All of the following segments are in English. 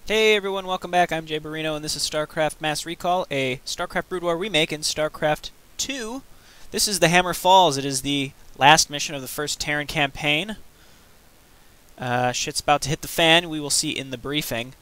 Hey everyone, welcome back. I'm Jay Barino, and this is Starcraft Mass Recall, a Starcraft Brood War remake in Starcraft 2. This is the Hammer Falls. It is the last mission of the first Terran campaign. Shit's about to hit the fan, we will see in the briefing.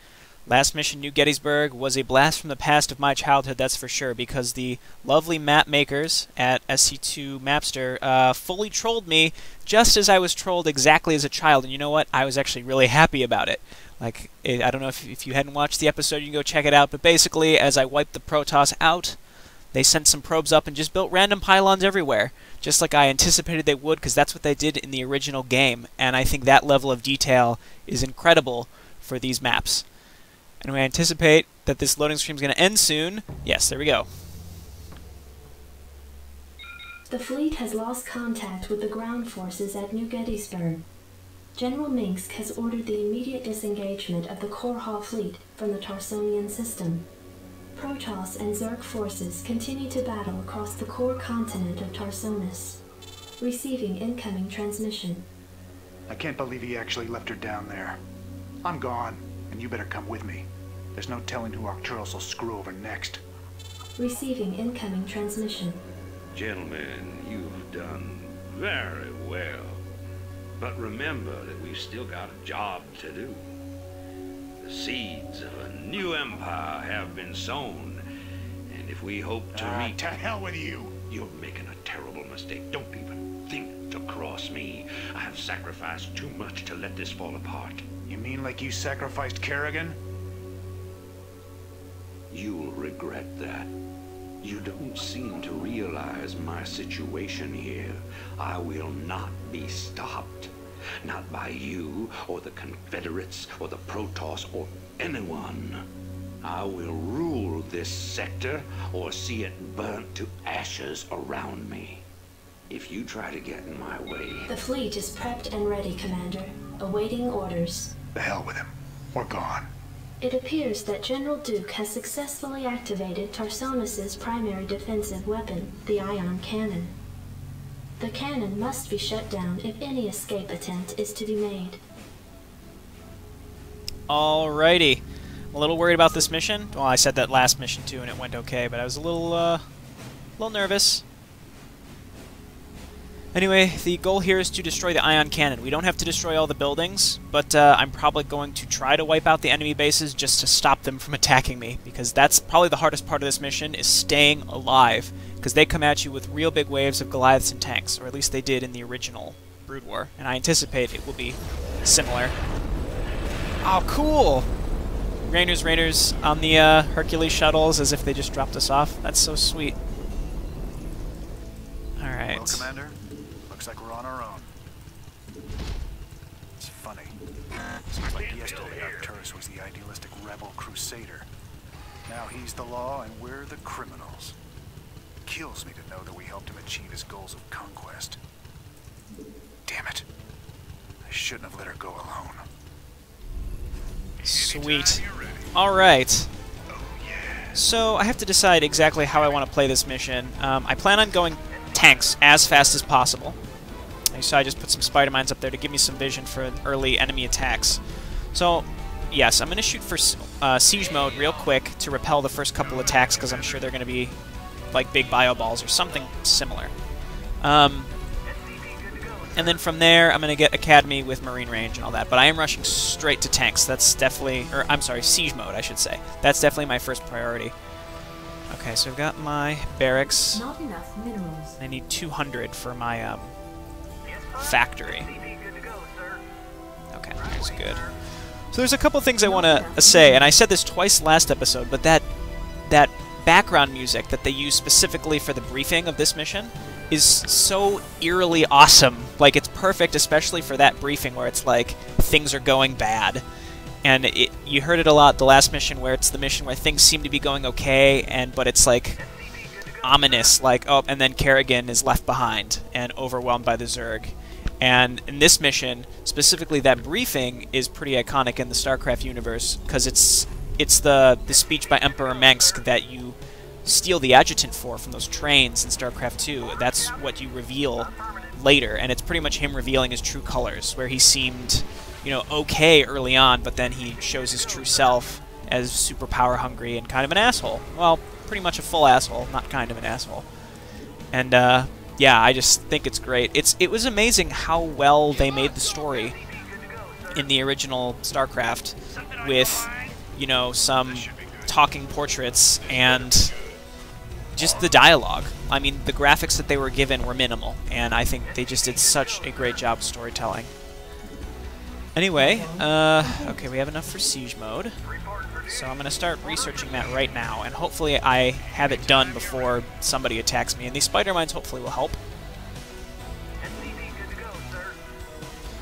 Last mission, New Gettysburg, was a blast from the past of my childhood, that's for sure, because the lovely map makers at SC2 Mapster fully trolled me just as I was trolled exactly as a child, and you know what? I was actually really happy about it. Like, I don't know if you hadn't watched the episode, you can go check it out, but basically, as I wiped the Protoss out, they sent some probes up and just built random pylons everywhere, just like I anticipated they would, because that's what they did in the original game, and I think that level of detail is incredible for these maps. And we anticipate that this loading screen is going to end soon. Yes, there we go. The fleet has lost contact with the ground forces at New Gettysburg. General Minsk has ordered the immediate disengagement of the Korhal fleet from the Tarsonian system. Protoss and Zerg forces continue to battle across the core continent of Tarsonis. Receiving incoming transmission. I can't believe he actually left her down there. I'm gone, and you better come with me. There's no telling who Arcturus will screw over next. Receiving incoming transmission. Gentlemen, you've done very well. But remember that we've still got a job to do. The seeds of a new empire have been sown, and if we hope to reach... To hell with you! You're making a terrible mistake. Don't even think to cross me. I have sacrificed too much to let this fall apart. You mean like you sacrificed Kerrigan? You'll regret that. You don't seem to realize my situation here. I will not be stopped. Not by you, or the Confederates, or the Protoss, or anyone. I will rule this sector, or see it burnt to ashes around me. If you try to get in my way... The fleet is prepped and ready, Commander. Awaiting orders. The hell with him. We're gone. It appears that General Duke has successfully activated Tarsonis' primary defensive weapon, the ion cannon. The cannon must be shut down if any escape attempt is to be made. Alrighty. I'm a little worried about this mission. Well, I said that last mission too, and it went okay, but I was a little nervous. Anyway, the goal here is to destroy the ion cannon. We don't have to destroy all the buildings, but I'm probably going to try to wipe out the enemy bases just to stop them from attacking me, because that's probably the hardest part of this mission, is staying alive, because they come at you with real big waves of Goliaths and tanks, or at least they did in the original Brood War, and I anticipate it will be similar. Oh, cool! Raiders on the Hercules shuttles as if they just dropped us off. That's so sweet. Alright. Well, Commander, looks like we're on our own. It's funny. Seems like yesterday Arcturus was the idealistic rebel crusader. Now he's the law and we're the criminals. Kills me to know that we helped him achieve his goals of conquest. Damn it. I shouldn't have let her go alone. Sweet. Alright. So, I have to decide exactly how I want to play this mission. I plan on going tanks as fast as possible. So I just put some spider mines up there to give me some vision for early enemy attacks. So, yes, I'm going to shoot for siege mode real quick to repel the first couple attacks, because I'm sure they're going to be like big bio balls or something similar. And then from there, I'm going to get Academy with Marine range and all that. But I am rushing straight to tanks. That's definitely... Or, I'm sorry, siege mode, I should say. That's definitely my first priority. Okay, so I've got my barracks. Not enough minerals. I need 200 for my factory. Okay, that's good. So there's a couple things I want to say, and I said this twice last episode, but that background music that they use specifically for the briefing of this mission is so eerily awesome. Like, it's perfect, especially for that briefing where it's like, things are going bad. And you heard it a lot the last mission, where it's the mission where things seem to be going okay, but it's like ominous, like, oh, and then Kerrigan is left behind and overwhelmed by the Zerg. And in this mission, specifically that briefing is pretty iconic in the StarCraft universe, because it's the speech by Emperor Mengsk that you steal the adjutant for from those trains in StarCraft 2. That's what you reveal later, and it's pretty much him revealing his true colors, where he seemed you know, okay early on, but then he shows his true self as super power hungry and kind of an asshole. Well, pretty much a full asshole, not kind of an asshole. And yeah, I just think it's great. It was amazing how well they made the story in the original StarCraft with, you know, some talking portraits and just the dialogue. I mean, the graphics that they were given were minimal, and I think they just did such a great job of storytelling. Anyway, okay, we have enough for siege mode, so I'm going to start researching that right now, and hopefully I have it done before somebody attacks me, and these spider mines hopefully will help.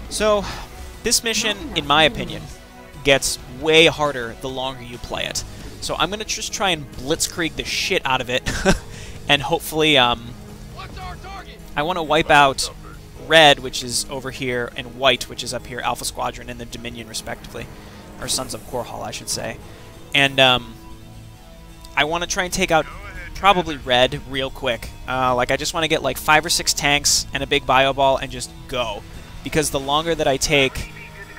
So, this mission, in my opinion, gets way harder the longer you play it. So I'm going to just try and blitzkrieg the shit out of it, and hopefully, I want to wipe out Red, which is over here, and White, which is up here, Alpha Squadron and the Dominion, respectively. Or Sons of Korhal, I should say. And, I want to try and take out probably Red real quick. Like, I just want to get, like, 5 or 6 tanks and a big bio ball and just go. Because the longer that I take,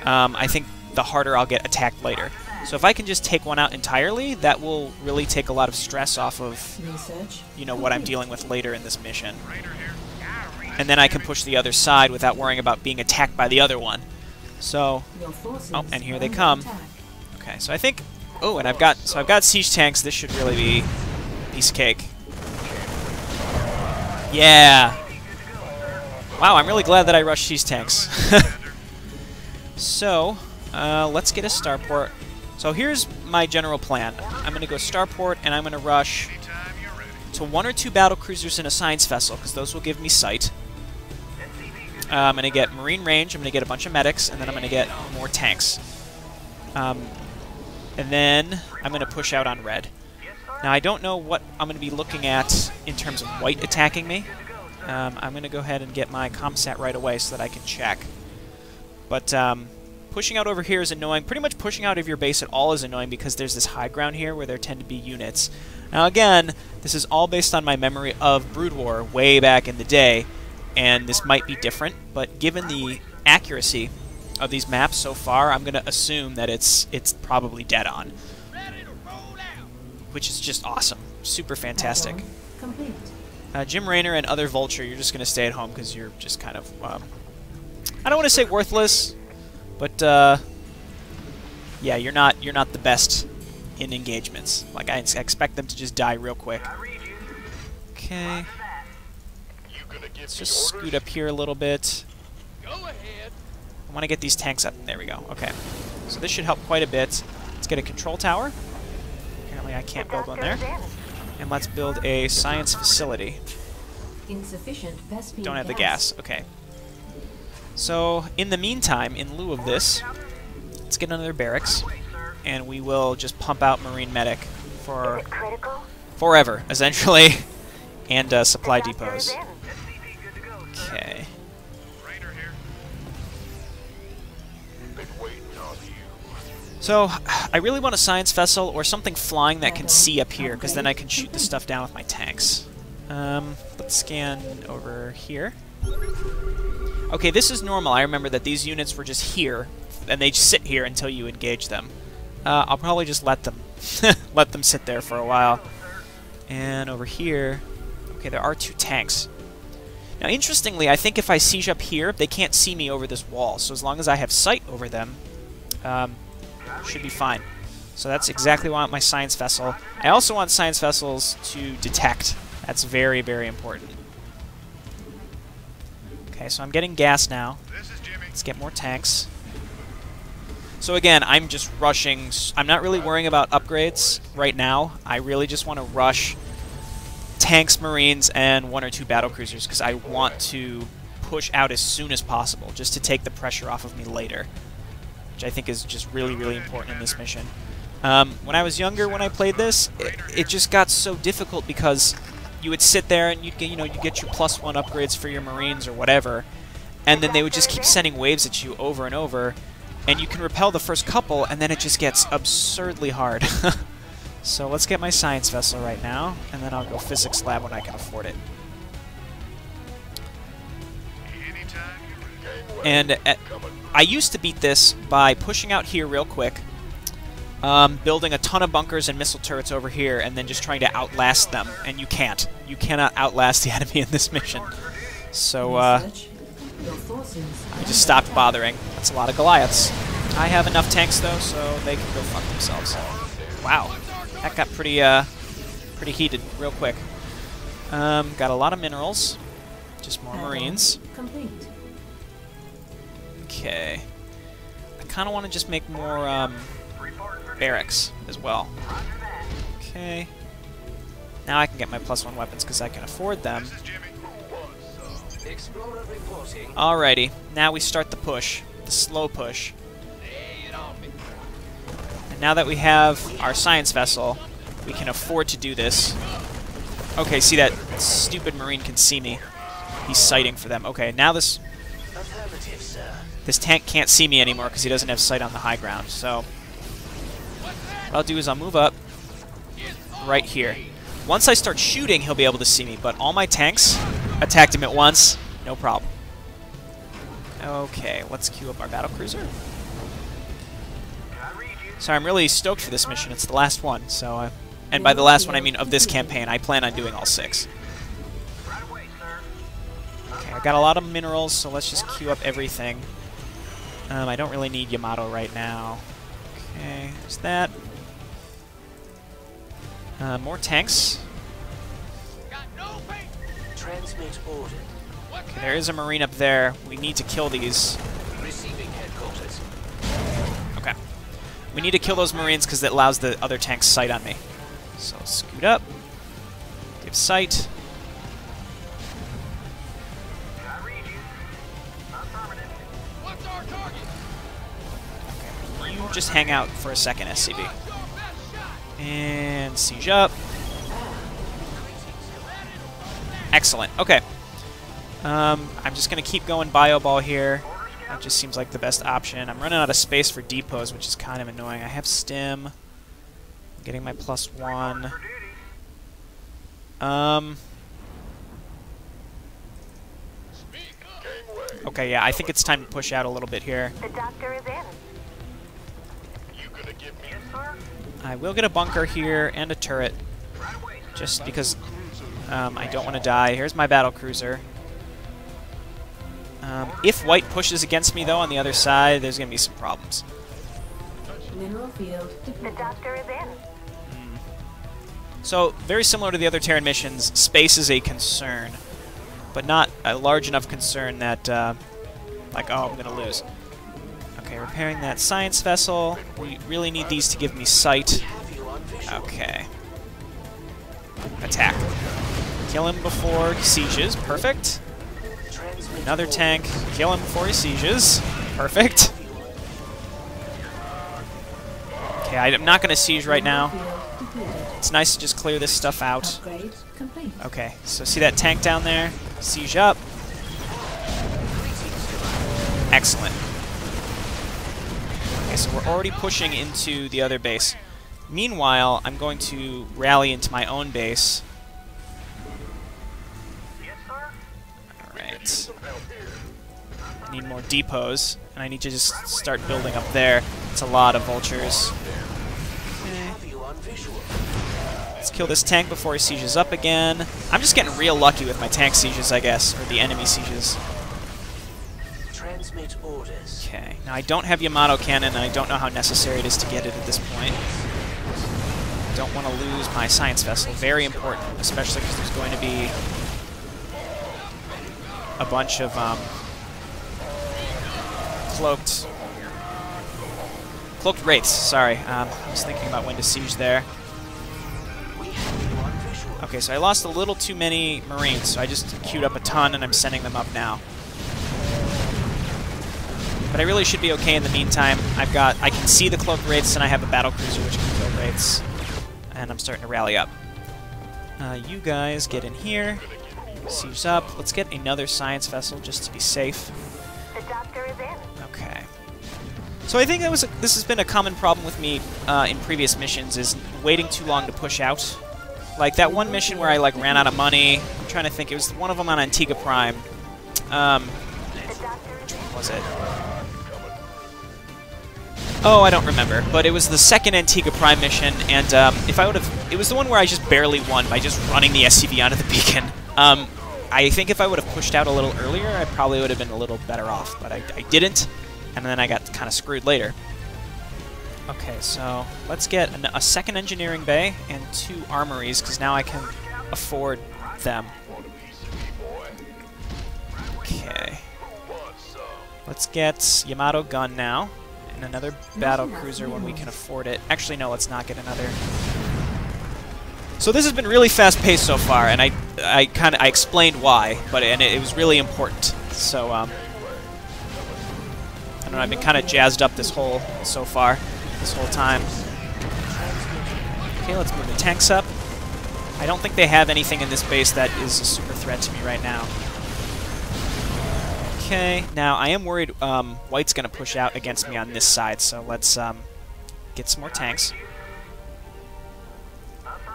I think the harder I'll get attacked later. So if I can just take one out entirely, that will really take a lot of stress off of, you know, what I'm dealing with later in this mission. And then I can push the other side without worrying about being attacked by the other one. So, oh, and here they come. Okay, so I think, oh, and I've got siege tanks. This should really be a piece of cake. Yeah. Wow, I'm really glad that I rushed siege tanks. So, let's get a starport. So here's my general plan. I'm going to go starport, and I'm going to rush to 1 or 2 battle cruisers and a science vessel, because those will give me sight. I'm going to get marine range, I'm going to get a bunch of medics, and then I'm going to get more tanks. And then I'm going to push out on red. Now I don't know what I'm going to be looking at in terms of white attacking me. I'm going to go ahead and get my ComSat right away so that I can check. But pushing out over here is annoying. Pretty much pushing out of your base at all is annoying because there's this high ground here where there tend to be units. Now again, this is all based on my memory of Brood War way back in the day, and this might be different, but given the accuracy of these maps so far, I'm going to assume that it's probably dead on. Which is just awesome. Super fantastic. Jim Raynor and other Vulture, you're just going to stay at home because you're just kind of, I don't want to say worthless, but yeah, you're not the best in engagements. Like, I expect them to just die real quick. Okay. Let's just scoot up here a little bit. I want to get these tanks up. There we go. Okay. So this should help quite a bit. Let's get a control tower. Apparently I can't build one there. And let's build a science facility. Don't have the gas. Okay. So, in the meantime, in lieu of this, let's get another barracks, and we will just pump out Marine Medic for forever, essentially, and supply depots. Okay. So, I really want a science vessel or something flying that can see up here, because then I can shoot the stuff down with my tanks. Let's scan over here. Okay, this is normal. I remember that these units were just here, and they just sit here until you engage them. I'll probably just let them let them sit there for a while. And over here, okay, there are 2 tanks. Now, interestingly, I think if I siege up here, they can't see me over this wall. So as long as I have sight over them, should be fine. So that's exactly why I want my science vessel. I also want science vessels to detect. That's very, very important. Okay, so I'm getting gas now. Let's get more tanks. So again, I'm just rushing. I'm not really worrying about upgrades right now. I really just want to rush tanks, marines, and 1 or 2 battle cruisers because I want to push out as soon as possible just to take the pressure off of me later, which I think is just really, really important in this mission. When I was younger, when I played this, it just got so difficult because you would sit there and you'd get, you get your +1 upgrades for your marines or whatever, and then they would just keep sending waves at you over and over, and you can repel the first couple, and then it just gets absurdly hard. So let's get my science vessel right now, and then I'll go physics lab when I can afford it. And I used to beat this by pushing out here real quick, building a ton of bunkers and missile turrets over here, and then just trying to outlast them. And you can't. You cannot outlast the enemy in this mission. So, I just stopped bothering. That's a lot of Goliaths. I have enough tanks, though, so they can go fuck themselves. Wow. That got pretty, pretty heated real quick. Got a lot of minerals. Just more Marines. Complete. Okay. I kind of want to just make more, barracks as well. Okay. Now I can get my +1 weapons because I can afford them. Alrighty. Now we start the push. The slow push. And now that we have our science vessel, we can afford to do this. Okay, see that stupid Marine can see me. He's sighting for them. Okay, now this tank can't see me anymore because he doesn't have sight on the high ground. So what I'll do is I'll move up right here. Once I start shooting, he'll be able to see me, but all my tanks attacked him at once. No problem. Okay, let's queue up our battlecruiser. Sorry, I'm really stoked for this mission. It's the last one, so... and by the last one, I mean of this campaign. I plan on doing all 6. Okay, I got a lot of minerals, so let's just queue up everything. I don't really need Yamato right now. Okay, there's that. More tanks. Transmit order. Okay, there is a Marine up there. We need to kill these. Receiving headquarters. Okay. We need to kill those Marines because it allows the other tanks sight on me. So scoot up. Give sight. Okay, you just hang out for a second, SCB. And siege up. Excellent. Okay. I'm just going to keep going Bio Ball here. That just seems like the best option. I'm running out of space for depots, which is kind of annoying. I have stim. I'm getting my +1. Okay, yeah, I think it's time to push out a little bit here. The doctor is in. I will get a bunker here and a turret, just because I don't want to die. Here's my battlecruiser. If white pushes against me, though, on the other side, there's going to be some problems. Mineral field The deployed. doctor is in. So, very similar to the other Terran missions, space is a concern, but not a large enough concern that, like, oh, I'm going to lose. Okay, repairing that science vessel. We really need these to give me sight. Okay. Attack. Kill him before he sieges. Perfect. Another tank. Kill him before he sieges. Perfect. Okay, I'm not going to siege right now. It's nice to just clear this stuff out. Upgrade complete. Okay, so see that tank down there? Siege up. Excellent. Okay, so we're already pushing into the other base. Meanwhile, I'm going to rally into my own base. Alright. I need more depots, and I need to just start building up there. It's a lot of vultures. Let's kill this tank before he sieges up again. I'm just getting real lucky with my tank sieges, I guess, or the enemy sieges. Transmit orders. Okay, now I don't have Yamato cannon, and I don't know how necessary it is to get it at this point. I don't want to lose my science vessel. Very important, especially because there's going to be a bunch of cloaked wraiths. Sorry, I was thinking about when to siege there. Okay, so I lost a little too many Marines, so I just queued up a ton, and I'm sending them up now. But I really should be okay in the meantime. I can see the cloaked wraiths, and I have a battlecruiser which can kill wraiths, and I'm starting to rally up. You guys get in here, siege up. Let's get another science vessel just to be safe. The doctor is in. Okay. So I think this has been a common problem with me in previous missions, is waiting too long to push out. Like that one mission where I ran out of money. I'm trying to think. It was one of them on Antigua Prime. Which one was it? Oh, I don't remember, but it was the second Antigua Prime mission, and if I would have... It was the one where I just barely won by just running the SCV onto the beacon. I think if I would have pushed out a little earlier, I probably would have been a little better off, but I didn't, and then I got kind of screwed later. Okay, so let's get a second engineering bay and 2 armories, because now I can afford them. Okay. Let's get Yamato gun now, and another battle cruiser when we can afford it. Actually, no, let's not get another. So this has been really fast-paced so far, and I explained why, but it was really important. So I don't know, I've been kind of jazzed up this whole time. Okay, let's move the tanks up. I don't think they have anything in this base that is a super threat to me right now. Okay, now I am worried White's going to push out against me on this side, so let's get some more tanks.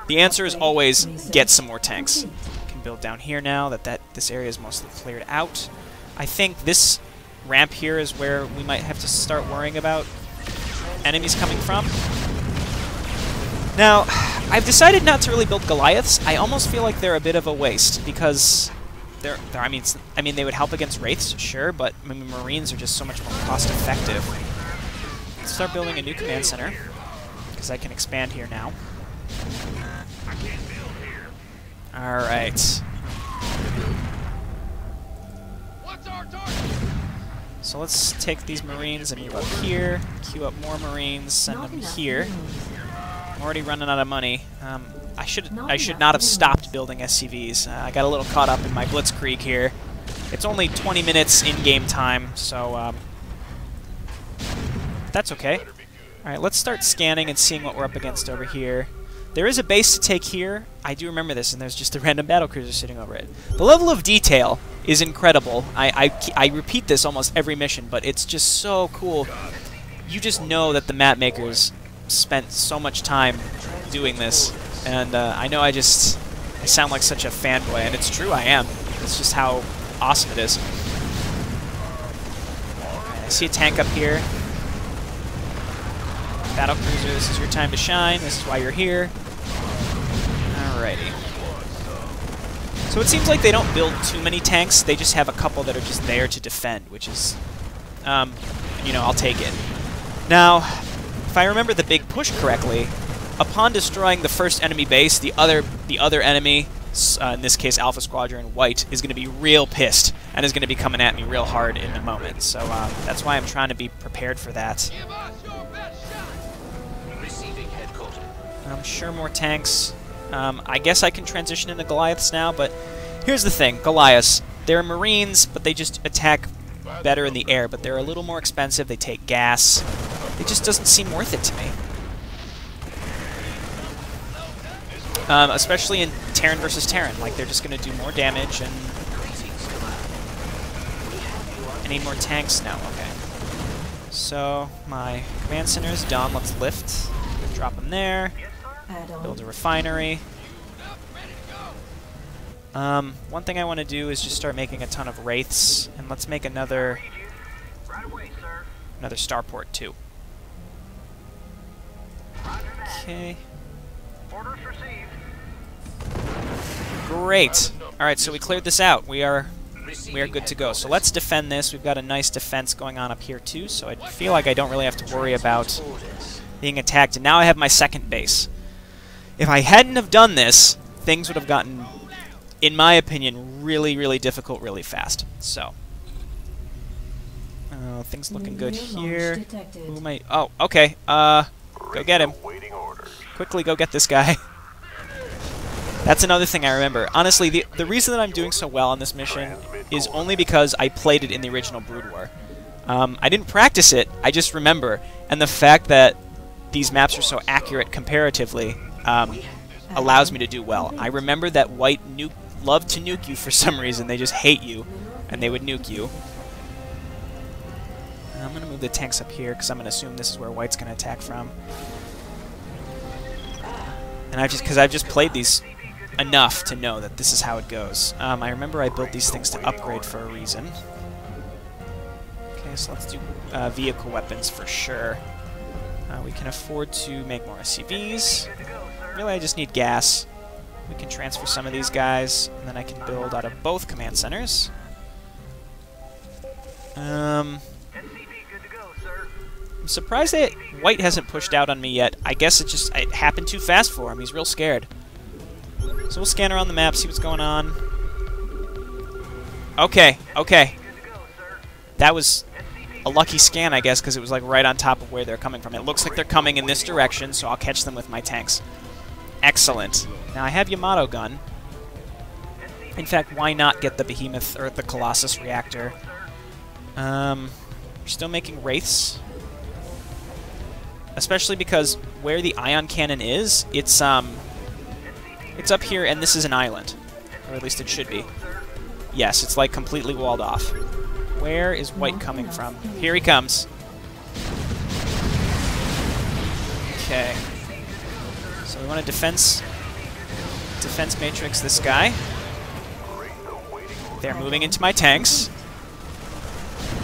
The answer is always get some more tanks. Can build down here now that this area is mostly cleared out. I think this ramp here is where we might have to start worrying about enemies coming from. Now, I've decided not to really build Goliaths. I almost feel like they're a bit of a waste because I mean they would help against Wraiths, sure, but I mean, Marines are just so much more cost-effective. Let's start building a new command center because I can expand here now. All right. So let's take these Marines and move up here, queue up more Marines, send them here. I'm already running out of money. I should not have stopped building SCVs. I got a little caught up in my blitzkrieg here. It's only 20 minutes in-game time, so that's okay. All right, let's start scanning and seeing what we're up against over here. There is a base to take here. I do remember this, and there's just a random battlecruiser sitting over it. The level of detail is incredible. I repeat this almost every mission, but it's just so cool. You just know that the map makers spent so much time doing this, and I know I sound like such a fanboy, and it's true, I am. It's just how awesome it is. Right, I see a tank up here. Battlecruiser, this is your time to shine. This is why you're here. Alrighty. So it seems like they don't build too many tanks. They just have a couple that are just there to defend, which is, you know, I'll take it. Now, if I remember the big push correctly, upon destroying the first enemy base, the other enemy, in this case Alpha Squadron White, is going to be real pissed and is going to be coming at me real hard in the moment. So that's why I'm trying to be prepared for that. I'm sure more tanks. I guess I can transition into Goliaths now, but here's the thing. Goliaths, they're Marines, but they just attack better in the air, but they're a little more expensive. They take gas. It just doesn't seem worth it to me. Especially in Terran versus Terran. Like, they're just going to do more damage, and I need more tanks now. Okay. So, my command center is done. Let's lift. Drop them there. Build a refinery. One thing I want to do is just start making a ton of Wraiths, and let's make another starport too. Okay. Great. All right, so we cleared this out. We are good to go. So let's defend this. We've got a nice defense going on up here too, so I feel like I don't really have to worry about being attacked. And now I have my second base. If I hadn't have done this, things would have gotten, in my opinion, really, really difficult really fast. So, things looking good here. Who am I? Oh, okay. Go get him. Quickly go get this guy. That's another thing I remember. Honestly, the reason that I'm doing so well on this mission is only because I played it in the original Brood War. I didn't practice it, I just remember. And the fact that these maps are so accurate comparatively allows me to do well. I remember that White loved to nuke you for some reason. They just hate you, and they would nuke you. And I'm going to move the tanks up here, because I'm going to assume this is where White's going to attack from. And because I've just played these enough to know that this is how it goes. I remember I built these things to upgrade for a reason. Okay, So let's do vehicle weapons for sure. We can afford to make more SCVs. Really, I just need gas. We can transfer some of these guys, and then I can build out of both command centers. I'm surprised that White hasn't pushed out on me yet. I guess it happened too fast for him. He's real scared. So we'll scan around the map, see what's going on. Okay, okay. That was a lucky scan, I guess, because it was like right on top of where they're coming from. It looks like they're coming in this direction, so I'll catch them with my tanks. Excellent. Now I have Yamato gun. In fact, why not get the Behemoth or the Colossus reactor? We're still making Wraiths. Especially because where the ion cannon is, it's up here, and this is an island. Or at least it should be. Yes, it's like completely walled off. Where is White coming from? Here he comes. Okay. So we want to defense matrix this guy. They're moving into my tanks.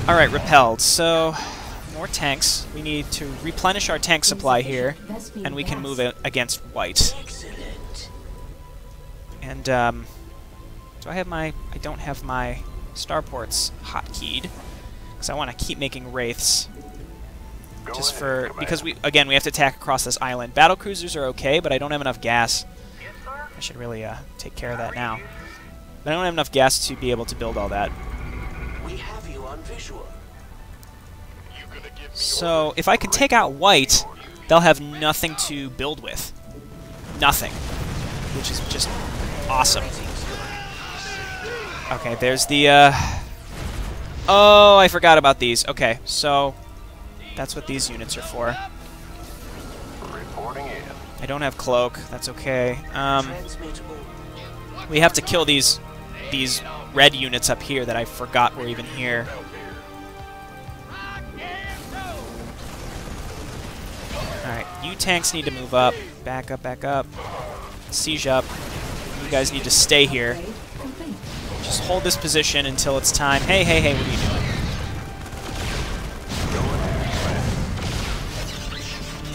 Alright, repelled. So, more tanks. We need to replenish our tank supply here, and we can move it against White. And, do I have my... I don't have my starports hotkeyed, because I want to keep making Wraiths. Just for... because we have to attack across this island. Battle cruisers are okay, but I don't have enough gas. I should really, take care of that now. But I don't have enough gas to be able to build all that. We have you on visual. So, if I can take out White, they'll have nothing to build with. Nothing. Which is just awesome. Okay, there's the, oh, I forgot about these. Okay, so that's what these units are for. I don't have cloak. That's okay. We have to kill these red units up here that I forgot were even here. Alright, you tanks need to move up. Back up, back up. Siege up. You guys need to stay here. Just hold this position until it's time. Hey, hey, hey, what are you doing?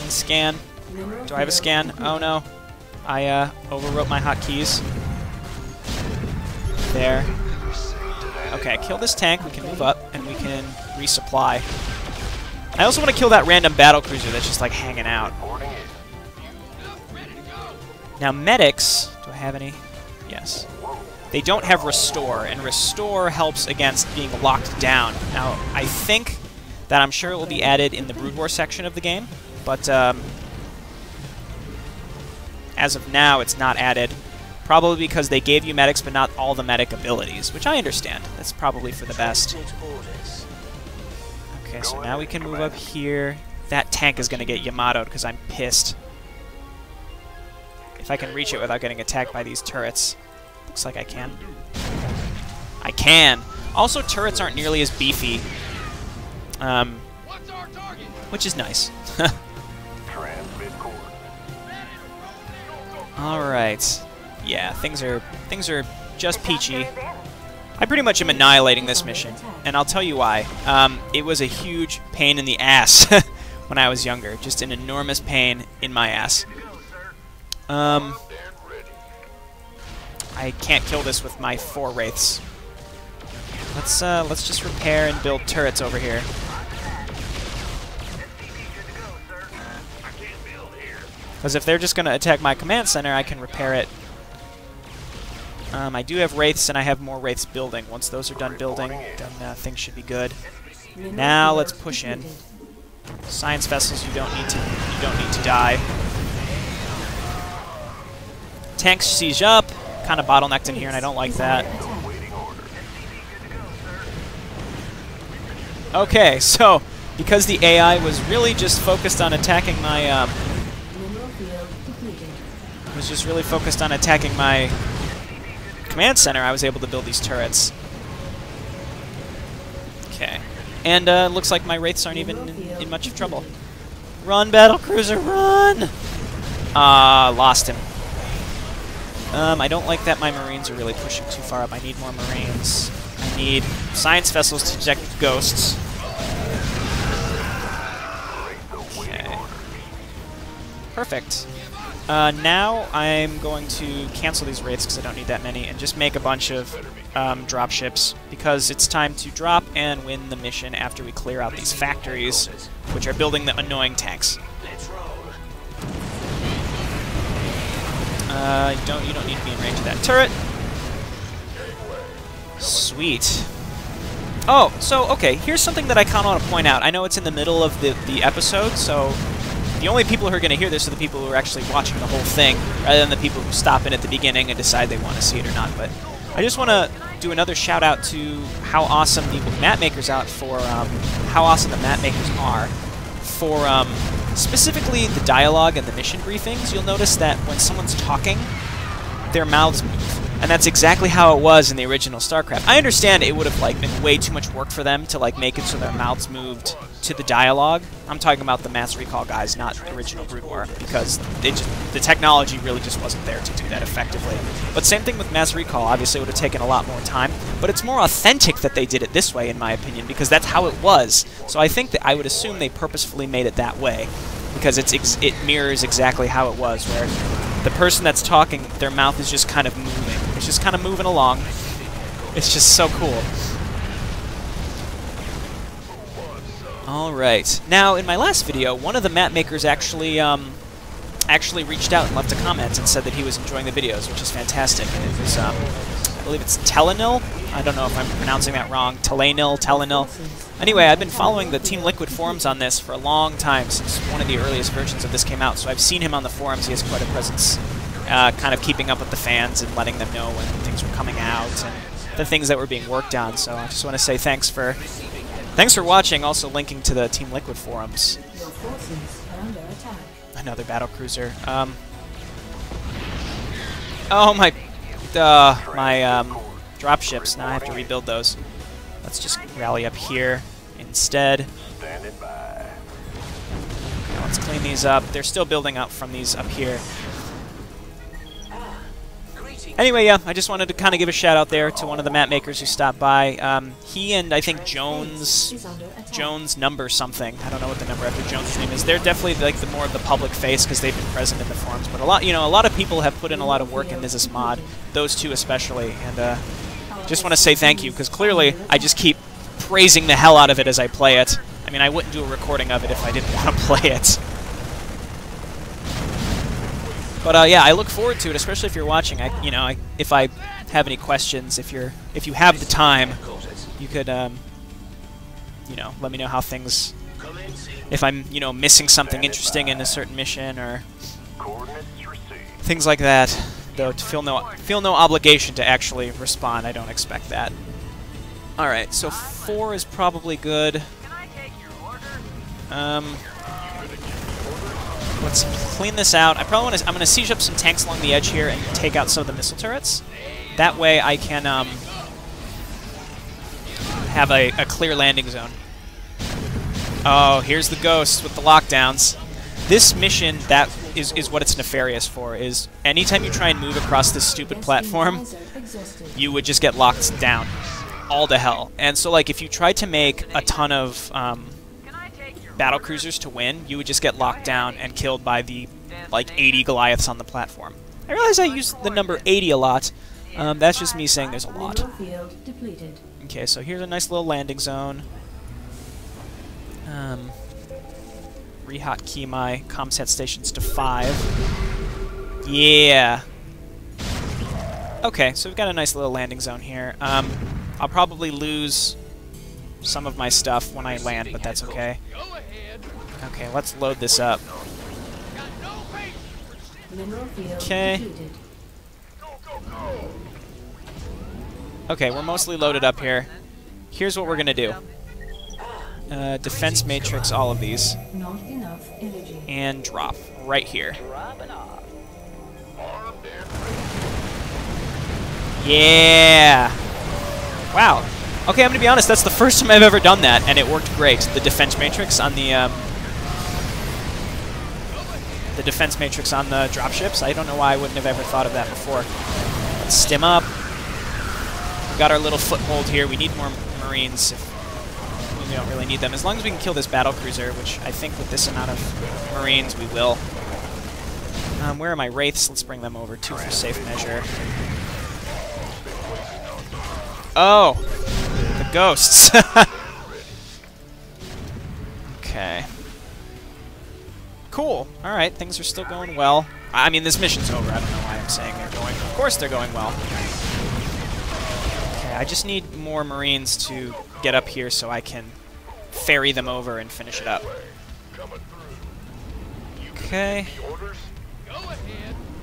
Scan. Do I have a scan? Oh no. I overwrote my hotkeys. There. Okay, kill this tank, we can move up, and we can resupply. I also want to kill that random battle cruiser that's just like hanging out. Now medics, do I have any? Yes. They don't have restore, and restore helps against being locked down. Now, I think that I'm sure it will be added in the Brood War section of the game, but as of now, it's not added. Probably because they gave you medics, but not all the medic abilities, which I understand. That's probably for the best. Okay, so now we can move up here. That tank is going to get Yamato'd because I'm pissed. If I can reach it without getting attacked by these turrets. Looks like I can. I can! Also, turrets aren't nearly as beefy. Which is nice. Alright. Yeah, things are just peachy. I pretty much am annihilating this mission, and I'll tell you why. It was a huge pain in the ass when I was younger. Just an enormous pain in my ass. I can't kill this with my 4 Wraiths. Let's just repair and build turrets over here. Because if they're just going to attack my command center, I can repair it. I do have Wraiths, and I have more Wraiths building. Once those are done building, then things should be good. Now let's push in. Science vessels, you don't need to die. Tanks siege up. Kind of bottlenecked in here, and I don't like that. Okay, so because the AI was really just focused on attacking my command center, I was able to build these turrets. Okay, and looks like my Wraiths aren't even in much of trouble. Run, battlecruiser, run! Lost him. I don't like that my Marines are really pushing too far up. I need more Marines. I need science vessels to detect ghosts. Perfect. Now I'm going to cancel these raids because I don't need that many, and just make a bunch of drop ships, because it's time to drop and win the mission after we clear out these factories, which are building the annoying tanks. You don't need to be in range of that turret. Sweet. Oh, so, okay, here's something that I kind of want to point out. I know it's in the middle of the episode, so the only people who are going to hear this are the people who are actually watching the whole thing, rather than the people who stop in at the beginning and decide they want to see it or not. But I just want to do another shout out to how awesome the map makers are for specifically the dialogue and the mission briefings. You'll notice that when someone's talking, their mouths move. And that's exactly how it was in the original StarCraft. I understand it would have been way too much work for them to make it so their mouths moved to the dialogue. I'm talking about the Mass Recall guys, not the original Brood War, because the technology really just wasn't there to do that effectively. But same thing with Mass Recall. Obviously, it would have taken a lot more time, but it's more authentic that they did it this way, in my opinion, because that's how it was. So I think that I would assume they purposefully made it that way, because it mirrors exactly how it was, where the person that's talking, their mouth is just kind of moving. It's just kind of moving along. It's just so cool. Alright. Now, in my last video, one of the map makers actually reached out and left a comment and said that he was enjoying the videos, which is fantastic. And it was, I believe it's Telenil? I don't know if I'm pronouncing that wrong. Telenil. Anyway, I've been following the Team Liquid forums on this for a long time, since one of the earliest versions of this came out, so I've seen him on the forums. He has quite a presence, kind of keeping up with the fans and letting them know when things were coming out and the things that were being worked on. So I just want to say thanks for watching, also linking to the Team Liquid forums. Your forces are under attack. Another battlecruiser. Oh, my drop ships. Now I have to rebuild those. Let's just rally up here instead. Now let's clean these up. They're still building up from these up here. Anyway, yeah, I just wanted to kind of give a shout out there to one of the map makers who stopped by. He and I think Jones number something. I don't know what the number after Jones' name is. They're definitely the more of the public face because they've been present in the forums. But a lot of people have put in a lot of work in this mod. Those two especially, and just want to say thank you, because clearly I just keep praising the hell out of it as I play it. I mean, I wouldn't do a recording of it if I didn't want to play it. But yeah, I look forward to it, especially if you're watching. If I have any questions, if you have the time, you could let me know how things, if I'm missing something interesting in a certain mission or things like that. Though to feel no obligation to actually respond. I don't expect that. All right, so 4 is probably good. Let's clean this out. I'm going to siege up some tanks along the edge here and take out some of the missile turrets. That way I can have a clear landing zone. Oh, here's the ghosts with the lockdowns. This mission, that is what it's nefarious for, is anytime you try and move across this stupid platform, you would just get locked down. All to hell. And so, if you tried to make a ton of battlecruisers to win, you would just get locked down and killed by the, 80 Goliaths on the platform. I realize I use the number 80 a lot. That's just me saying there's a lot. Okay, so here's a nice little landing zone. Rehotkey my comsat stations to 5. Yeah. Okay, so we've got a nice little landing zone here. I'll probably lose some of my stuff when I land, but that's okay. Okay, let's load this up. Okay. Okay, we're mostly loaded up here. Here's what we're gonna do. Defense matrix, all of these. And drop right here. Yeah! Wow. Okay, I'm gonna be honest, that's the first time I've ever done that, and it worked great. The defense matrix on the defense matrix on the dropships. I don't know why I wouldn't have ever thought of that before. Let's stim up. We've got our little foothold here. We need more Marines. We don't really need them. As long as we can kill this battlecruiser, which I think with this amount of Marines we will. Where are my wraiths? Let's bring them over too for safe measure. Oh! The ghosts! Okay. Cool. Alright, things are still going well. I mean, this mission's over. I don't know why I'm saying they're going... Of course they're going well. Okay, I just need more Marines to get up here so I can ferry them over and finish it up. Okay.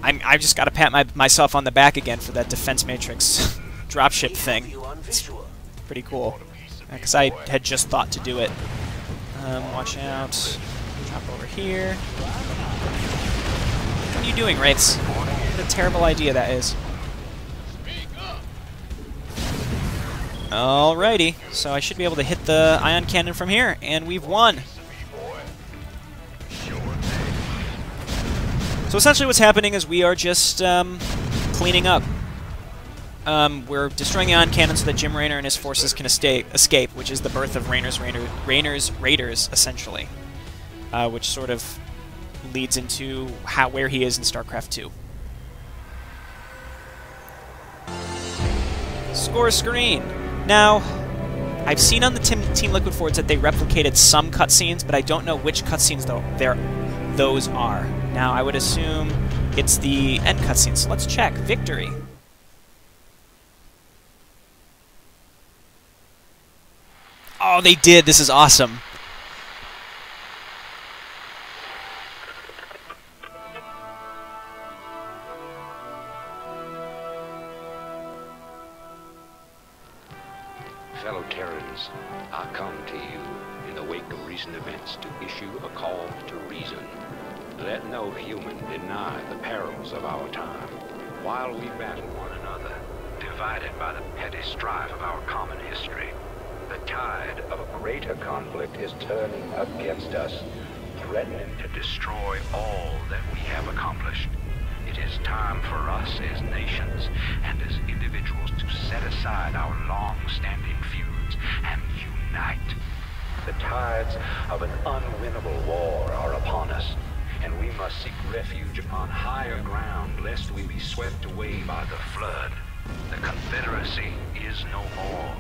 I've just got to pat myself on the back again for that Defense Matrix dropship thing. It's pretty cool. Because I had just thought to do it. Watch out. Drop over here. What are you doing, Wraiths? What a terrible idea that is. Alrighty, so I should be able to hit the ion cannon from here, and we've won! So essentially what's happening is we are just cleaning up. We're destroying the ion cannon so that Jim Raynor and his forces can escape, which is the birth of Raynor's Raiders, essentially. Which sort of leads into where he is in StarCraft 2. Score screen! Now, I've seen on the Team Liquid forwards that they replicated some cutscenes, but I don't know which cutscenes those are. Now, I would assume it's the end cutscenes, so let's check. Victory. Oh, they did! This is awesome! Fellow Terrans, I come to you in the wake of recent events to issue a call to reason. Let no human deny the perils of our time. While we battle one another, divided by the petty strife of our common history, the tide of a greater conflict is turning against us, threatening to destroy all that we have accomplished. It is time for us as nations and as individuals to set aside our long-standing feuds and unite. The tides of an unwinnable war are upon us, and we must seek refuge upon higher ground lest we be swept away by the flood. The Confederacy is no more.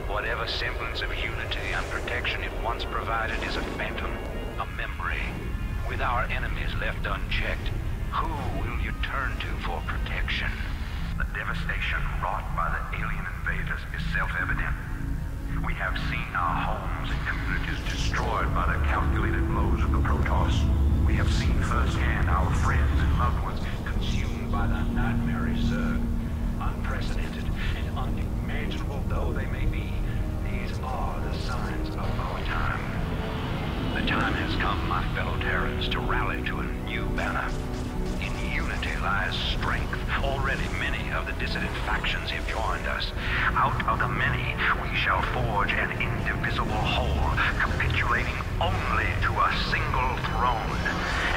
Whatever semblance of unity and protection it once provided is a phantom, a memory. With our enemies left unchecked, who will you turn to for protection? The devastation wrought by the alien invaders is self-evident. We have seen our homes and communities destroyed by the calculated blows of the Protoss. We have seen firsthand our friends and loved ones consumed by the nightmarish Zerg. Unprecedented and unimaginable though they may be, these are the signs of our time. The time has come, my fellow Terrans, to rally to a new banner. In unity lies strength. Already many of the dissident factions have joined us. Out of the many, we shall forge an indivisible whole, capitulating only to a single throne.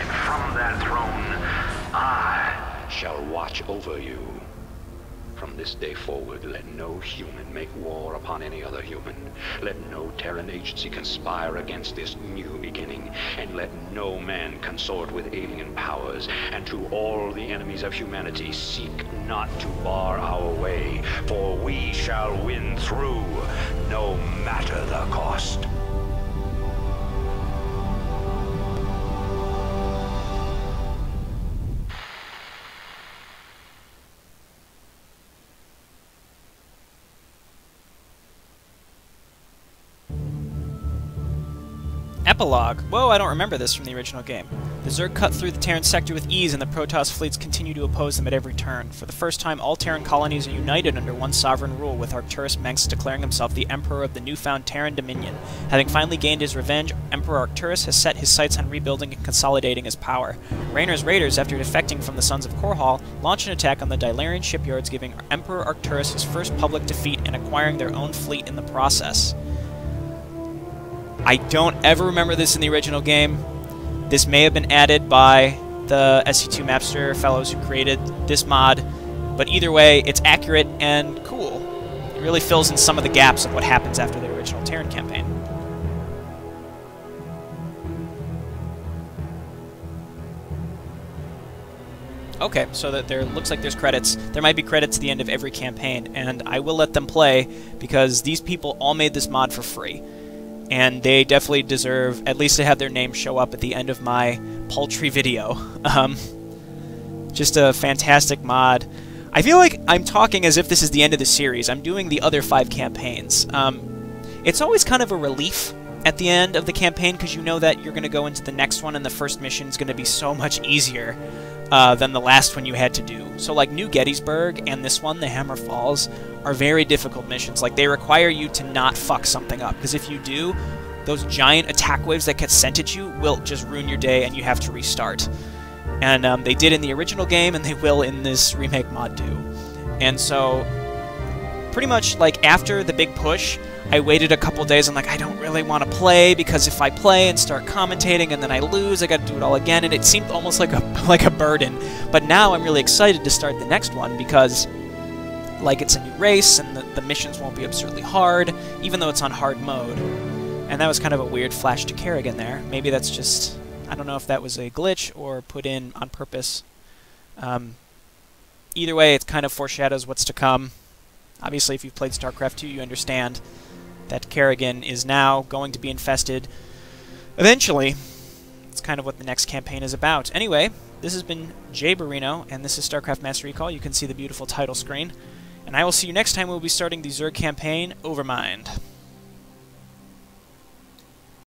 And from that throne, I shall watch over you. From this day forward, let no human make war upon any other human. Let no Terran agency conspire against this new beginning. And let no man consort with alien powers. And to all the enemies of humanity, seek not to bar our way. For we shall win through, no matter the cost. Epilogue. Whoa, I don't remember this from the original game. The Zerg cut through the Terran sector with ease, and the Protoss fleets continue to oppose them at every turn. For the first time, all Terran colonies are united under one sovereign rule, with Arcturus Mengs declaring himself the Emperor of the newfound Terran Dominion. Having finally gained his revenge, Emperor Arcturus has set his sights on rebuilding and consolidating his power. Raynor's Raiders, after defecting from the Sons of Korhal, launch an attack on the Dylarian shipyards, giving Emperor Arcturus his first public defeat and acquiring their own fleet in the process. I don't ever remember this in the original game. This may have been added by the SC2 Mapster fellows who created this mod, but either way, it's accurate and cool. It really fills in some of the gaps of what happens after the original Terran campaign. Okay, so that there looks like there's credits. There might be credits at the end of every campaign, and I will let them play because these people all made this mod for free. And they definitely deserve at least to have their name show up at the end of my paltry video. Just a fantastic mod. I feel like I'm talking as if this is the end of the series. I'm doing the other 5 campaigns. It's always kind of a relief at the end of the campaign because you know that you're going to go into the next one and the first mission is going to be so much easier than the last one you had to do. So like New Gettysburg and this one, the Hammer Falls, are very difficult missions. Like they require you to not fuck something up, because if you do, those giant attack waves that get sent at you will just ruin your day and you have to restart. And they did in the original game and they will in this remake mod too. And so pretty much like after the big push, I waited a couple days. I'm like, I don't really want to play because if I play and start commentating and then I lose, I got to do it all again, and it seemed almost like a burden. But now I'm really excited to start the next one because, like, it's a new race and the missions won't be absurdly hard, even though it's on hard mode. And that was kind of a weird flash to Kerrigan there. Maybe that's just, I don't know if that was a glitch or put in on purpose. Either way, it kind of foreshadows what's to come. Obviously, if you've played StarCraft 2, you understand that Kerrigan is now going to be infested eventually. It's kind of what the next campaign is about. Anyway, this has been Jay Barino, and this is StarCraft Mass Recall. You can see the beautiful title screen. And I will see you next time. We'll be starting the Zerg campaign, Overmind.